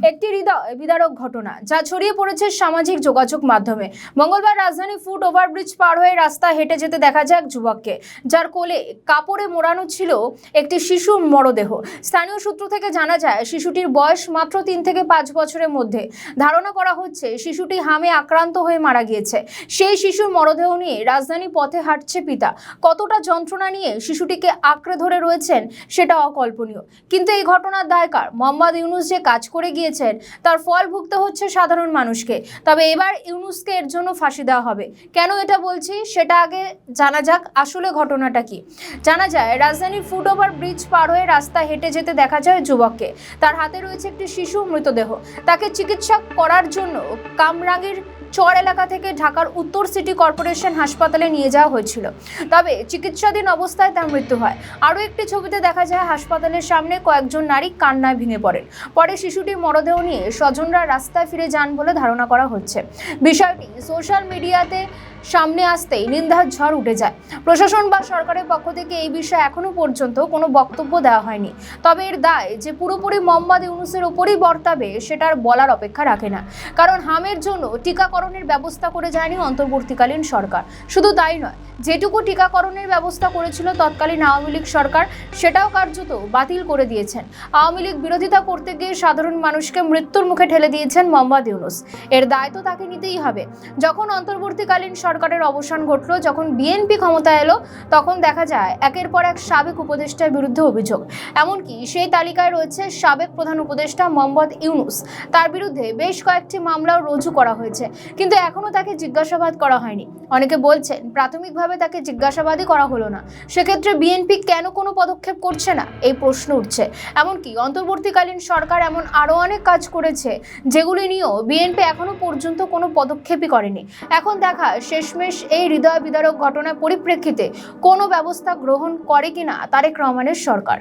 একটি হৃদয় বিদারক ঘটনা যা ছড়িয়ে পড়েছে সামাজিক যোগাযোগ মাধ্যমে। মঙ্গলবার রাজধানী ফুট ওভারব্রিজ পার হয়ে রাস্তা হেঁটে যেতে দেখা যায় এক যুবককে, যার কোলে কাপড়ে মোড়ানো ছিল একটি শিশুর মরদেহ। স্থানীয় সূত্র থেকে জানা যায় শিশুটির বয়স মাত্র 3 থেকে 5 বছরের মধ্যে। ধারণা করা হচ্ছে শিশুটি হামে আক্রান্ত হয়ে মারা গিয়েছে। সেই শিশুর মরদেহ নিয়ে রাজধানী পথে হাঁটছে পিতা। কতটা যন্ত্রণা নিয়ে শিশুটিকে আঁকড়ে ধরে রয়েছেন সেটা অকল্পনীয়। কিন্তু এই ঘটনার দায় কার? মোহাম্মদ ইউনুস যে কাজ করে গিয়েছেন তার ফল ভুগতে হচ্ছে সাধারণ মানুষকে। তবে এবার ইউনুসকে এর জন্য ফাঁসি দেওয়া হবে। কেন এটা বলছি সেটা আগে জানা যাক, আসলে ঘটনাটা কি। জানা যায় রাজধানীর ফুট ওভার ব্রিজ পার হয়ে রাস্তা হেঁটে যেতে দেখা যায় যুবককে। তার হাতে রয়েছে একটি শিশু মৃতদেহ। তাকে চিকিৎসা করার জন্য কামরাঙ্গীর চর এলাকা থেকে ঢাকার উত্তর সিটি কর্পোরেশন হাসপাতালে নিয়ে যাওয়া হয়েছিল। তবে চিকিৎসাধীন অবস্থায় তার মৃত্যু হয়। আরও একটি ছবিতে দেখা যায় হাসপাতালের সামনে কয়েকজন নারী কান্নায় ভেঙে পড়েন। পরে শিশুটির মরদেহ নিয়ে স্বজনরা রাস্তায় ফিরে যান বলে ধারণা করা হচ্ছে। বিষয়টি সোশ্যাল মিডিয়াতে সামনে আসতেই নিন্দার ঝড় উঠে যায়। প্রশাসন বা সরকারের পক্ষ থেকে এই বিষয়ে এখনো পর্যন্ত কোনো বক্তব্য দেওয়া হয়নি। তবে এর দায় যে পুরোপুরি মোহাম্মদ ইউনুসের উপরই বর্তাবে সেটার বলার অপেক্ষা রাখে না। কারণ হামের জন্য টিকাকরণের ব্যবস্থা করে যায়নি অন্তর্বর্তীকালীন সরকার। শুধু তাই নয়, যেটুকু টিকাকরণের ব্যবস্থা করেছিল তৎকালীন আওয়ামী লীগ সরকার সেটাও কার্যত বাতিল করে দিয়েছেন। আওয়ামী লীগ বিরোধিতা করতে গিয়ে সাধারণ মানুষকে মৃত্যুর মুখে ঠেলে দিয়েছেন মোহাম্মদ ইউনুস। এর দায় তো তাকে নিতেই হবে। যখন অন্তর্বর্তীকালীন সরকারের অবসান ঘটল, যখন বিএনপি ক্ষমতায় এলো, তখন দেখা যায় একের পর এক সাবেক উপদেষ্টার বিরুদ্ধে অভিযোগ। এমনকি সেই তালিকায় রয়েছে সাবেক প্রধান উপদেষ্টা মোহাম্মদ ইউনুস। তার বিরুদ্ধে বেশ কয়েকটি মামলাও রুজু করা হয়েছে, কিন্তু এখনো তাকে জিজ্ঞাসাবাদ করা হয়নি। অনেকে বলছেন প্রাথমিকভাবে তাকে জিজ্ঞাসাবাদই করা হলো না। সেক্ষেত্রে বিএনপি কেন কোনো পদক্ষেপ করছে না, এই প্রশ্ন উঠছে। এমনকি অন্তর্বর্তীকালীন সরকার এমন আরও অনেক কাজ করেছে যেগুলি নিয়েও বিএনপি এখনো পর্যন্ত কোনো পদক্ষেপই করেনি। এখন দেখা শেষমেশ এই হৃদয় বিদারক ঘটনার পরিপ্রেক্ষিতে কোনো ব্যবস্থা গ্রহণ করে কিনা তারেক রহমানের সরকার।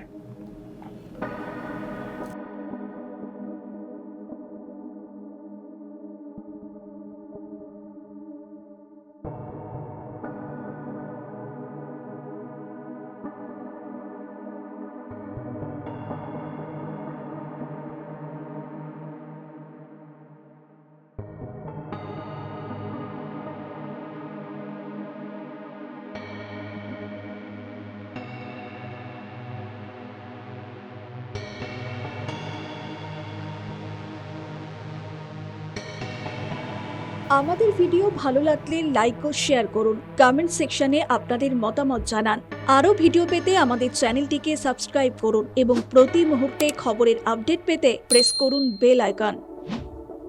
আমাদের ভিডিও ভালো লাগলে লাইক ও শেয়ার করুন। কমেন্ট সেকশনে আপনাদের মতামত জানান। আরও ভিডিও পেতে আমাদের চ্যানেলটিকে সাবস্ক্রাইব করুন এবং প্রতি মুহূর্তে খবরের আপডেট পেতে প্রেস করুন বেল আইকন।